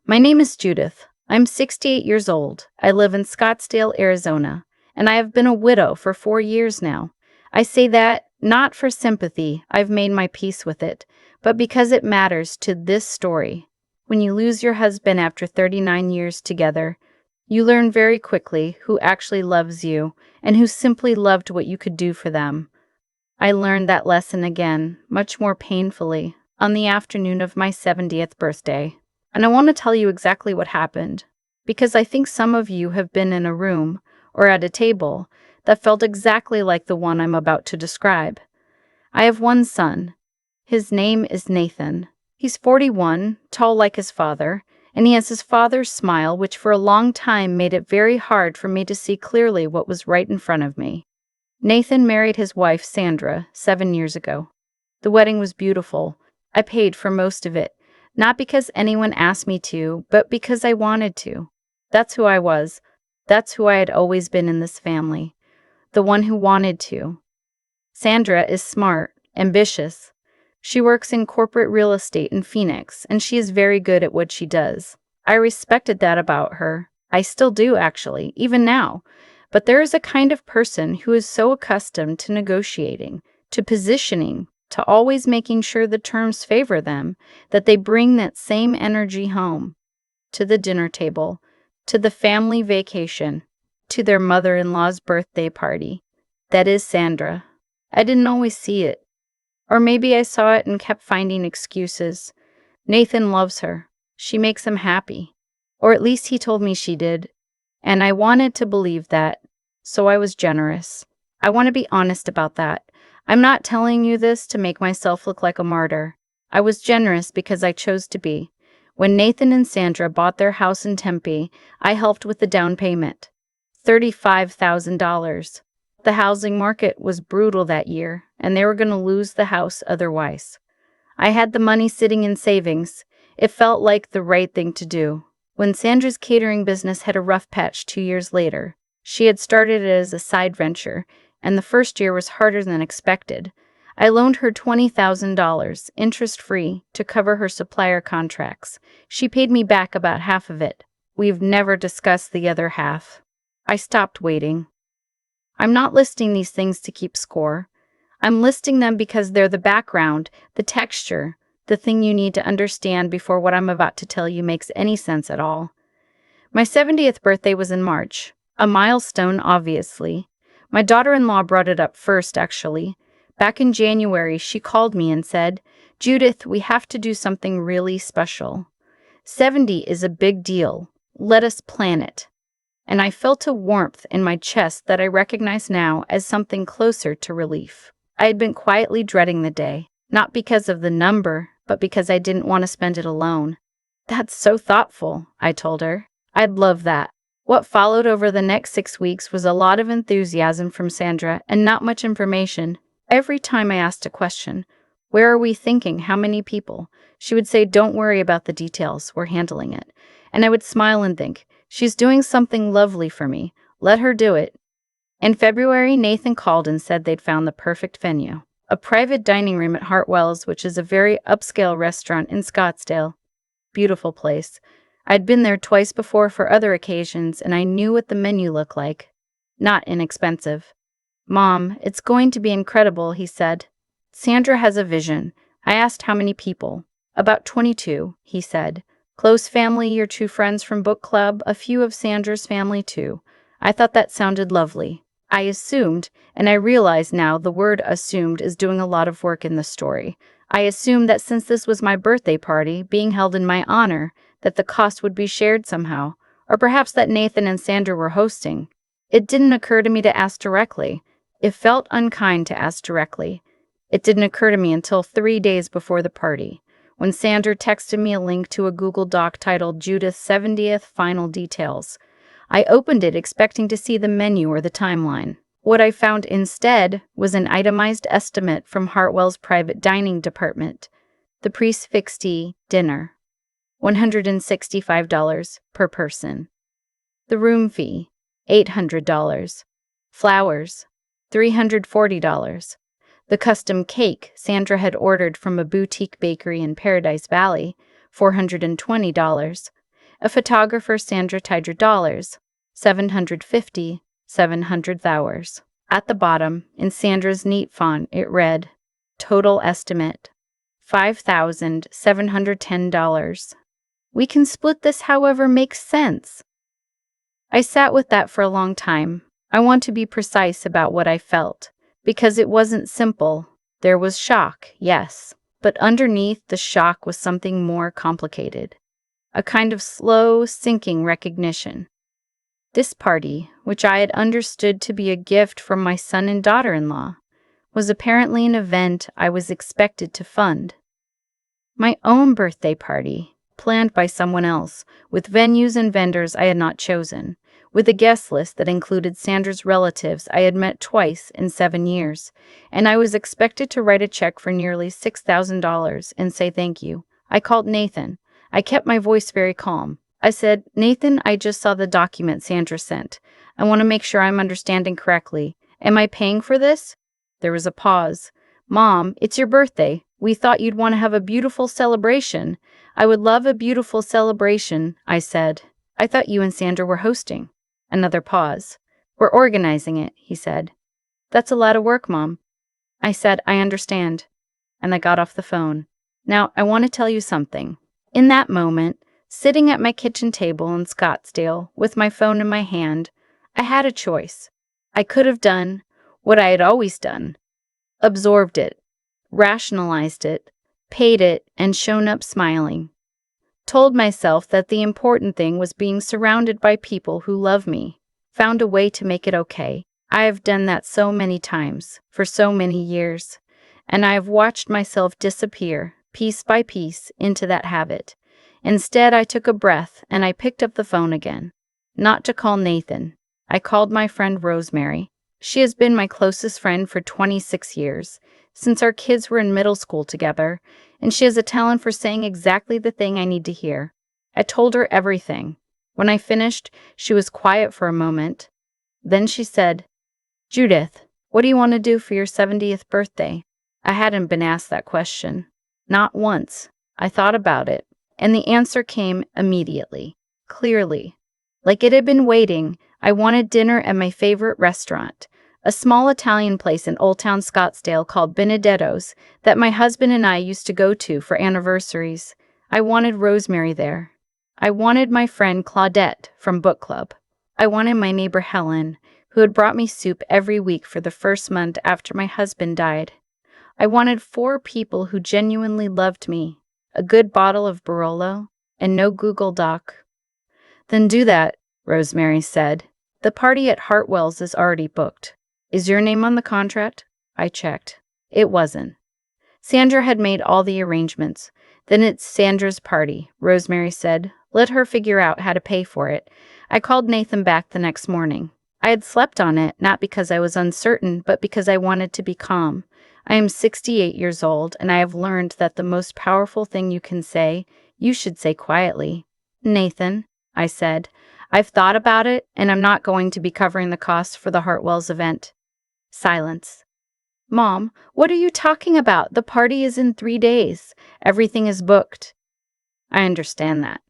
My name is Judith. I'm 68 years old. I live in Scottsdale, Arizona, and I have been a widow for 4 years now. I say that not for sympathy, I've made my peace with it, but because it matters to this story. When you lose your husband after 39 years together, you learn very quickly who actually loves you and who simply loved what you could do for them. I learned that lesson again, much more painfully, on the afternoon of my 70th birthday. And I want to tell you exactly what happened, because I think some of you have been in a room or at a table that felt exactly like the one I'm about to describe. I have one son. His name is Nathan. He's 41, tall like his father, and he has his father's smile, which for a long time made it very hard for me to see clearly what was right in front of me. Nathan married his wife, Sandra, 7 years ago. The wedding was beautiful. I paid for most of it, not because anyone asked me to, but because I wanted to. That's who I was. That's who I had always been in this family. The one who wanted to. Sandra is smart, ambitious. She works in corporate real estate in Phoenix, and she is very good at what she does. I respected that about her. I still do, actually, even now. But there is a kind of person who is so accustomed to negotiating, to positioning, to always making sure the terms favor them, that they bring that same energy home, to the dinner table, to the family vacation, to their mother-in-law's birthday party. That is Sandra. I didn't always see it. Or maybe I saw it and kept finding excuses. Nathan loves her. She makes him happy. Or at least he told me she did. And I wanted to believe that, so I was generous. I want to be honest about that. I'm not telling you this to make myself look like a martyr. I was generous because I chose to be. When Nathan and Sandra bought their house in Tempe, I helped with the down payment. $35,000. The housing market was brutal that year, and they were going to lose the house otherwise. I had the money sitting in savings. It felt like the right thing to do. When Sandra's catering business had a rough patch 2 years later, she had started it as a side venture, and the first year was harder than expected. I loaned her $20,000, interest-free, to cover her supplier contracts. She paid me back about half of it. We've never discussed the other half. I stopped waiting. I'm not listing these things to keep score. I'm listing them because they're the background, the texture, the thing you need to understand before what I'm about to tell you makes any sense at all. My 70th birthday was in March. A milestone, obviously. My daughter-in-law brought it up first, actually. Back in January, she called me and said, "Judith, we have to do something really special. 70 is a big deal. Let us plan it." And I felt a warmth in my chest that I recognize now as something closer to relief. I had been quietly dreading the day, not because of the number, but because I didn't want to spend it alone. "That's so thoughtful," I told her. "I'd love that." What followed over the next 6 weeks was a lot of enthusiasm from Sandra and not much information. Every time I asked a question, "Where are we thinking? How many people?" she would say, "Don't worry about the details, we're handling it." And I would smile and think, "She's doing something lovely for me. Let her do it." In February, Nathan called and said they'd found the perfect venue. A private dining room at Hartwell's, which is a very upscale restaurant in Scottsdale. Beautiful place. I'd been there twice before for other occasions, and I knew what the menu looked like. Not inexpensive. "Mom, it's going to be incredible," he said. "Sandra has a vision." I asked how many people. "About 22, he said. "Close family, your 2 friends from book club, a few of Sandra's family too." I thought that sounded lovely. I assumed, and I realize now the word assumed is doing a lot of work in the story. I assumed that since this was my birthday party, being held in my honor, that the cost would be shared somehow, or perhaps that Nathan and Sandra were hosting. It didn't occur to me to ask directly. It felt unkind to ask directly. It didn't occur to me until 3 days before the party, when Sandra texted me a link to a Google Doc titled Judith's 70th Final Details. I opened it expecting to see the menu or the timeline. What I found instead was an itemized estimate from Hartwell's private dining department. The prix dinner. $165 per person. The room fee, $800. Flowers, $340. The custom cake Sandra had ordered from a boutique bakery in Paradise Valley, $420. A photographer, Sandra Tiger dollars, 750, 700 hours. At the bottom, in Sandra's neat font, it read, total estimate, $5,710. We can split this however makes sense. I sat with that for a long time. I want to be precise about what I felt, because it wasn't simple. There was shock, yes, but underneath the shock was something more complicated. A kind of slow, sinking recognition. This party, which I had understood to be a gift from my son and daughter-in-law, was apparently an event I was expected to fund. My own birthday party, planned by someone else, with venues and vendors I had not chosen, with a guest list that included Sandra's relatives I had met twice in 7 years, and I was expected to write a check for nearly $6,000 and say thank you. I called Nathan. I kept my voice very calm. I said, Nathan, I just saw the document Sandra sent. I want to make sure I'm understanding correctly. Am I paying for this? There was a pause. Mom, it's your birthday. We thought you'd want to have a beautiful celebration. I would love a beautiful celebration, I said. I thought you and Sandra were hosting. Another pause. We're organizing it, he said. That's a lot of work, Mom. I said, I understand. And I got off the phone. Now, I want to tell you something. In that moment, sitting at my kitchen table in Scottsdale with my phone in my hand, I had a choice. I could have done what I had always done. Absorbed it, rationalized it, paid it, and shown up smiling. Told myself that the important thing was being surrounded by people who love me. Found a way to make it okay. I have done that so many times, for so many years, and I have watched myself disappear, piece by piece, into that habit. Instead, I took a breath and I picked up the phone again. Not to call Nathan. I called my friend Rosemary. She has been my closest friend for 26 years, since our kids were in middle school together, and she has a talent for saying exactly the thing I need to hear. I told her everything. When I finished, she was quiet for a moment. Then she said, Judith, what do you want to do for your 70th birthday? I hadn't been asked that question. Not once. I thought about it, and the answer came immediately, clearly. Like it had been waiting, I wanted dinner at my favorite restaurant, a small Italian place in Old Town Scottsdale called Benedetto's that my husband and I used to go to for anniversaries. I wanted Rosemary there. I wanted my friend Claudette from book club. I wanted my neighbor Helen, who had brought me soup every week for the first month after my husband died. I wanted 4 people who genuinely loved me, a good bottle of Barolo, and no Google Doc. Then do that, Rosemary said. The party at Hartwell's is already booked. Is your name on the contract? I checked. It wasn't. Sandra had made all the arrangements. Then it's Sandra's party, Rosemary said. Let her figure out how to pay for it. I called Nathan back the next morning. I had slept on it, not because I was uncertain, but because I wanted to be calm. I am 68 years old, and I have learned that the most powerful thing you can say, you should say quietly. Nathan, I said, I've thought about it, and I'm not going to be covering the costs for the Hartwell's event. Silence. Mom, what are you talking about? The party is in 3 days. Everything is booked. I understand that,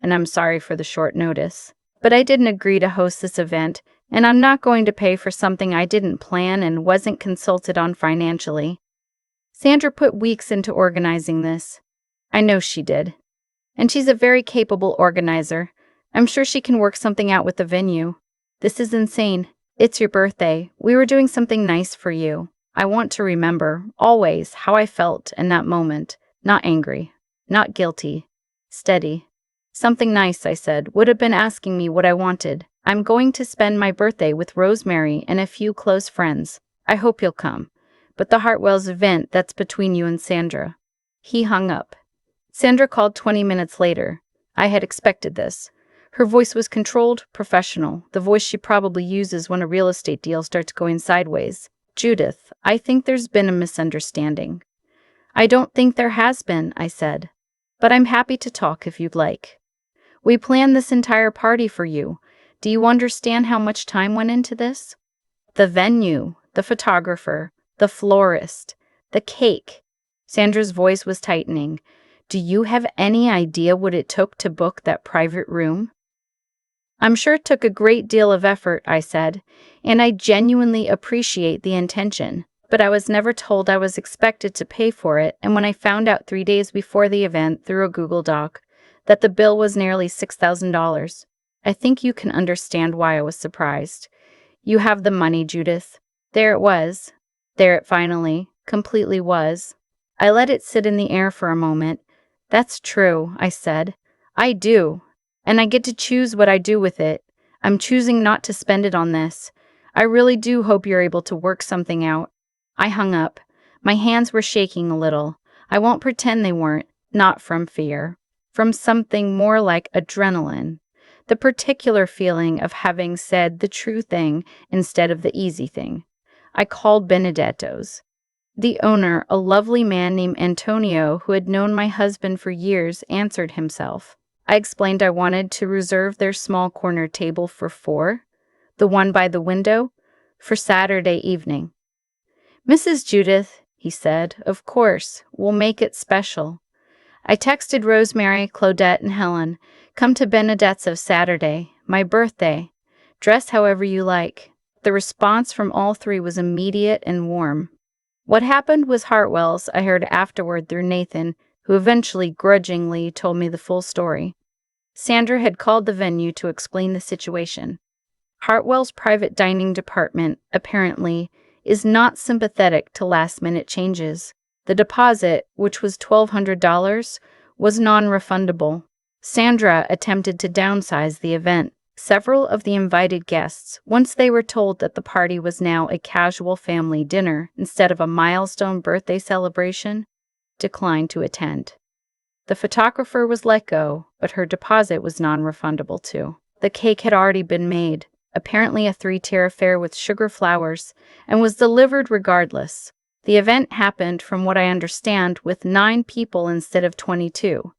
and I'm sorry for the short notice. But I didn't agree to host this event, and I'm not going to pay for something I didn't plan and wasn't consulted on financially. Sandra put weeks into organizing this. I know she did. And she's a very capable organizer. I'm sure she can work something out with the venue. This is insane. It's your birthday. We were doing something nice for you. I want to remember, always, how I felt in that moment. Not angry. Not guilty. Steady. Something nice, I said, would have been asking me what I wanted. I'm going to spend my birthday with Rosemary and a few close friends. I hope you'll come. But the Hartwell's event, that's between you and Sandra. He hung up. Sandra called 20 minutes later. I had expected this. Her voice was controlled, professional, the voice she probably uses when a real estate deal starts going sideways. Judith, I think there's been a misunderstanding. I don't think there has been, I said. But I'm happy to talk if you'd like. We planned this entire party for you. Do you understand how much time went into this? The venue, the photographer, the florist, the cake. Sandra's voice was tightening. Do you have any idea what it took to book that private room? I'm sure it took a great deal of effort, I said, and I genuinely appreciate the intention. But I was never told I was expected to pay for it, and when I found out 3 days before the event through a Google Doc that the bill was nearly $6,000, I think you can understand why I was surprised. You have the money, Judith. There it was. There it finally, completely was. I let it sit in the air for a moment. That's true, I said. I do. And I get to choose what I do with it. I'm choosing not to spend it on this. I really do hope you're able to work something out. I hung up. My hands were shaking a little. I won't pretend they weren't, not from fear. From something more like adrenaline. The particular feeling of having said the true thing instead of the easy thing. I called Benedetto's. The owner, a lovely man named Antonio who had known my husband for years, answered himself. I explained I wanted to reserve their small corner table for 4, the one by the window, for Saturday evening. Mrs. Judith, he said, of course, we'll make it special. I texted Rosemary, Claudette, and Helen, come to Benedetto's Saturday, my birthday. Dress however you like. The response from all 3 was immediate and warm. What happened was Hartwell's, I heard afterward through Nathan, who eventually grudgingly told me the full story. Sandra had called the venue to explain the situation. Hartwell's private dining department, apparently, is not sympathetic to last-minute changes. The deposit, which was $1,200, was non-refundable. Sandra attempted to downsize the event. Several of the invited guests, once they were told that the party was now a casual family dinner instead of a milestone birthday celebration, declined to attend. The photographer was let go, but her deposit was non-refundable too. The cake had already been made, apparently a 3-tier affair with sugar flowers, and was delivered regardless. The event happened, from what I understand, with 9 people instead of 22.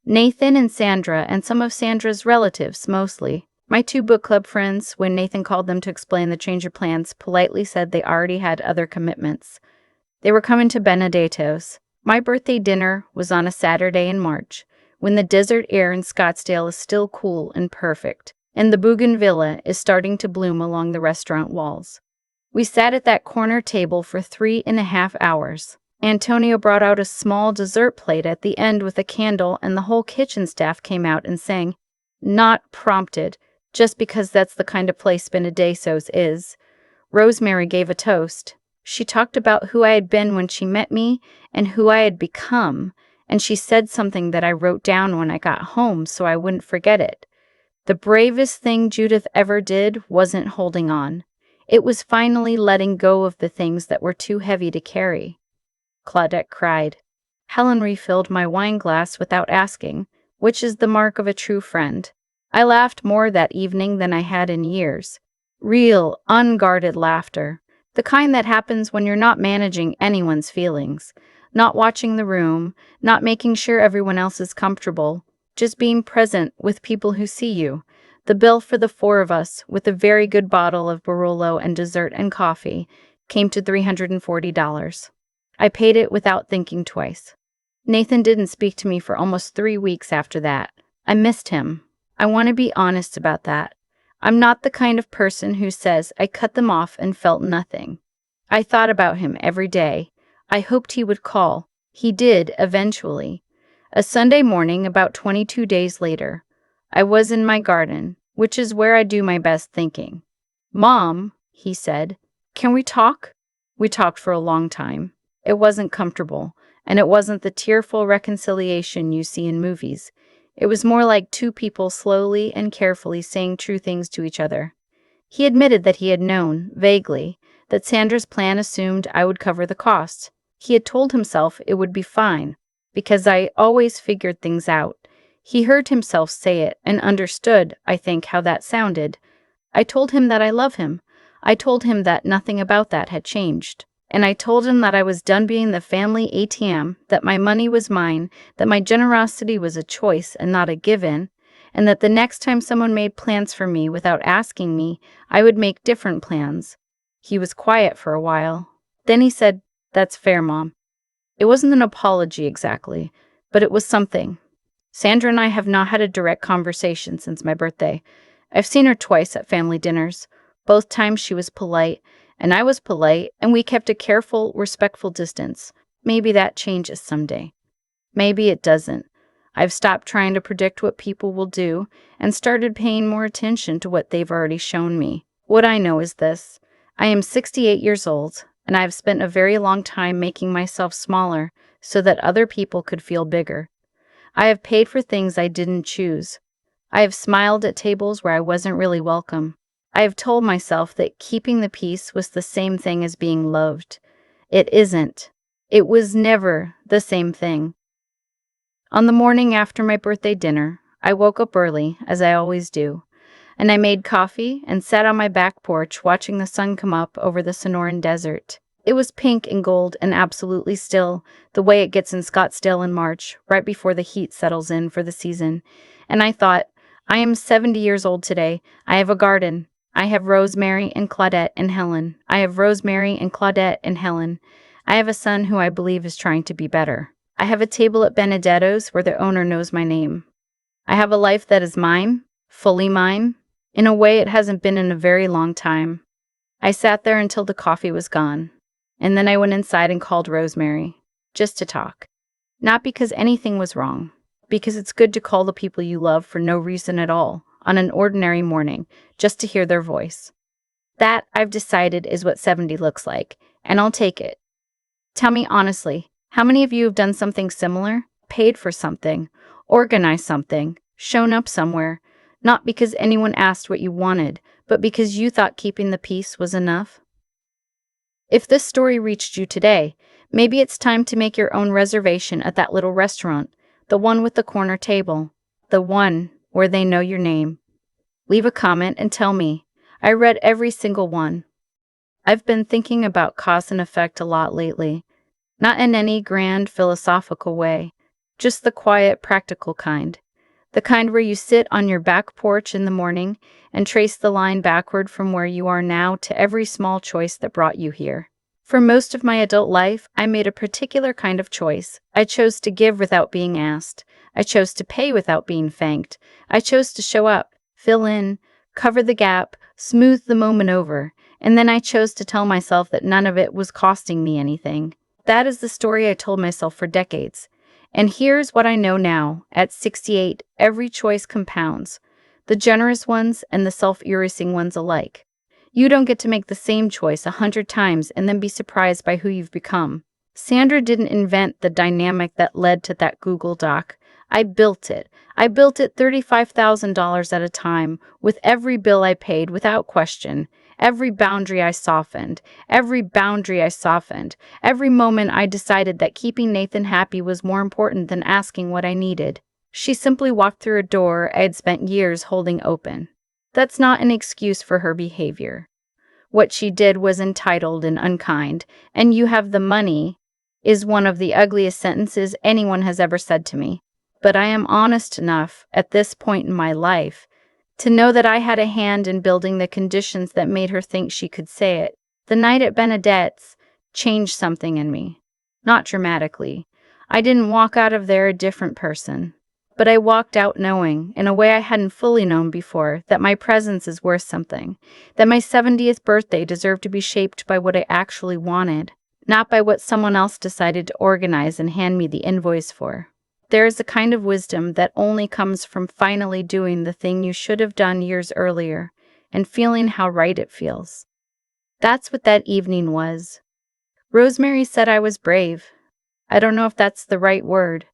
Nathan and Sandra and some of Sandra's relatives, mostly. My 2 book club friends, when Nathan called them to explain the change of plans, politely said they already had other commitments. They were coming to Benedetto's. My birthday dinner was on a Saturday in March, when the desert air in Scottsdale is still cool and perfect, and the bougainvillea is starting to bloom along the restaurant walls. We sat at that corner table for 3.5 hours. Antonio brought out a small dessert plate at the end with a candle, and the whole kitchen staff came out and sang, not prompted, just because that's the kind of place Benedetto's is. Rosemary gave a toast. She talked about who I had been when she met me and who I had become, and she said something that I wrote down when I got home so I wouldn't forget it. The bravest thing Judith ever did wasn't holding on. It was finally letting go of the things that were too heavy to carry. Claudette cried. Helen refilled my wine glass without asking, which is the mark of a true friend. I laughed more that evening than I had in years. Real, unguarded laughter. The kind that happens when you're not managing anyone's feelings, not watching the room, not making sure everyone else is comfortable, just being present with people who see you. The bill for the 4 of us, with a very good bottle of Barolo and dessert and coffee, came to $340. I paid it without thinking twice. Nathan didn't speak to me for almost 3 weeks after that. I missed him. I want to be honest about that. I'm not the kind of person who says I cut them off and felt nothing. I thought about him every day. I hoped he would call. He did, eventually. A Sunday morning, about 22 days later, I was in my garden, which is where I do my best thinking. Mom, he said, can we talk? We talked for a long time. It wasn't comfortable, and it wasn't the tearful reconciliation you see in movies. It was more like 2 people slowly and carefully saying true things to each other. He admitted that he had known, vaguely, that Sandra's plan assumed I would cover the costs. He had told himself it would be fine, because I always figured things out. He heard himself say it and understood, I think, how that sounded. I told him that I love him. I told him that nothing about that had changed. And I told him that I was done being the family ATM, that my money was mine, that my generosity was a choice and not a given, and that the next time someone made plans for me without asking me, I would make different plans. He was quiet for a while. Then he said, "That's fair, Mom." It wasn't an apology exactly, but it was something. Sandra and I have not had a direct conversation since my birthday. I've seen her twice at family dinners. Both times she was polite, and I was polite, and we kept a careful, respectful distance. Maybe that changes someday. Maybe it doesn't. I've stopped trying to predict what people will do and started paying more attention to what they've already shown me. What I know is this. I am 68 years old, and I have spent a very long time making myself smaller so that other people could feel bigger. I have paid for things I didn't choose. I have smiled at tables where I wasn't really welcome. I have told myself that keeping the peace was the same thing as being loved. It isn't. It was never the same thing. On the morning after my birthday dinner, I woke up early, as I always do, and I made coffee and sat on my back porch watching the sun come up over the Sonoran Desert. It was pink and gold and absolutely still, the way it gets in Scottsdale in March, right before the heat settles in for the season. And I thought, I am 70 years old today. I have a garden. I have Rosemary and Claudette and Helen. I have Rosemary and Claudette and Helen. I have a son who I believe is trying to be better. I have a table at Benedetto's where the owner knows my name. I have a life that is mine, fully mine, in a way it hasn't been in a very long time. I sat there until the coffee was gone, and then I went inside and called Rosemary, just to talk. Not because anything was wrong, because it's good to call the people you love for no reason at all, on an ordinary morning, just to hear their voice. That, I've decided, is what 70 looks like, and I'll take it. Tell me honestly, how many of you have done something similar, paid for something, organized something, shown up somewhere, not because anyone asked what you wanted, but because you thought keeping the peace was enough? If this story reached you today, maybe it's time to make your own reservation at that little restaurant, the one with the corner table, the one where they know your name. Leave a comment and tell me. I read every single one. I've been thinking about cause and effect a lot lately. Not in any grand philosophical way, just the quiet, practical kind. The kind where you sit on your back porch in the morning and trace the line backward from where you are now to every small choice that brought you here. For most of my adult life, I made a particular kind of choice. I chose to give without being asked. I chose to pay without being thanked. I chose to show up, fill in, cover the gap, smooth the moment over, and then I chose to tell myself that none of it was costing me anything. That is the story I told myself for decades. And here's what I know now. At 68, every choice compounds. The generous ones and the self-erasing ones alike. You don't get to make the same choice 100 times and then be surprised by who you've become. Sandra didn't invent the dynamic that led to that Google Doc. I built it. I built it $35,000 at a time, with every bill I paid without question. Every boundary I softened. Every moment I decided that keeping Nathan happy was more important than asking what I needed. She simply walked through a door I had spent years holding open. That's not an excuse for her behavior. What she did was entitled and unkind, and "you have the money" is one of the ugliest sentences anyone has ever said to me. But I am honest enough, at this point in my life, to know that I had a hand in building the conditions that made her think she could say it. The night at Benedette's changed something in me. Not dramatically. I didn't walk out of there a different person. But I walked out knowing, in a way I hadn't fully known before, that my presence is worth something. That my 70th birthday deserved to be shaped by what I actually wanted, not by what someone else decided to organize and hand me the invoice for. There is a kind of wisdom that only comes from finally doing the thing you should have done years earlier and feeling how right it feels. That's what that evening was. Rosemary said I was brave. I don't know if that's the right word.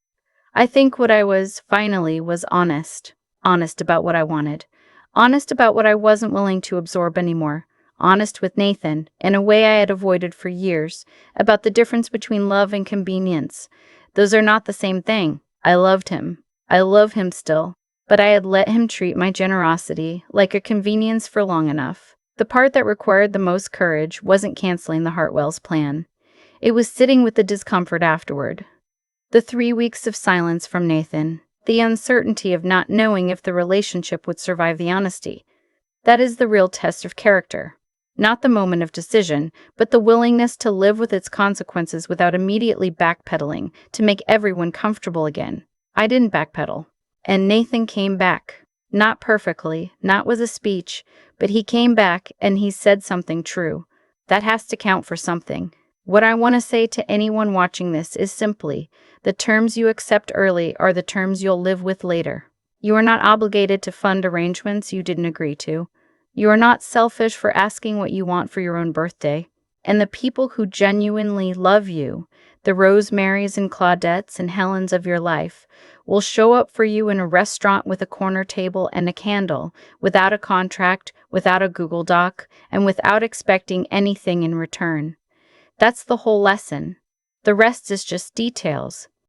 I think what I was, finally, was honest. Honest about what I wanted. Honest about what I wasn't willing to absorb anymore. Honest with Nathan, in a way I had avoided for years, about the difference between love and convenience. Those are not the same thing. I loved him. I love him still. But I had let him treat my generosity like a convenience for long enough. The part that required the most courage wasn't canceling the Hartwell's plan. It was sitting with the discomfort afterward. The 3 weeks of silence from Nathan. The uncertainty of not knowing if the relationship would survive the honesty. That is the real test of character. Not the moment of decision, but the willingness to live with its consequences without immediately backpedaling to make everyone comfortable again. I didn't backpedal. And Nathan came back. Not perfectly, not with a speech, but he came back and he said something true. That has to count for something. What I want to say to anyone watching this is simply, the terms you accept early are the terms you'll live with later. You are not obligated to fund arrangements you didn't agree to. You are not selfish for asking what you want for your own birthday. And the people who genuinely love you, the Rosemarys and Claudettes and Helens of your life, will show up for you in a restaurant with a corner table and a candle, without a contract, without a Google Doc, and without expecting anything in return. That's the whole lesson. The rest is just details.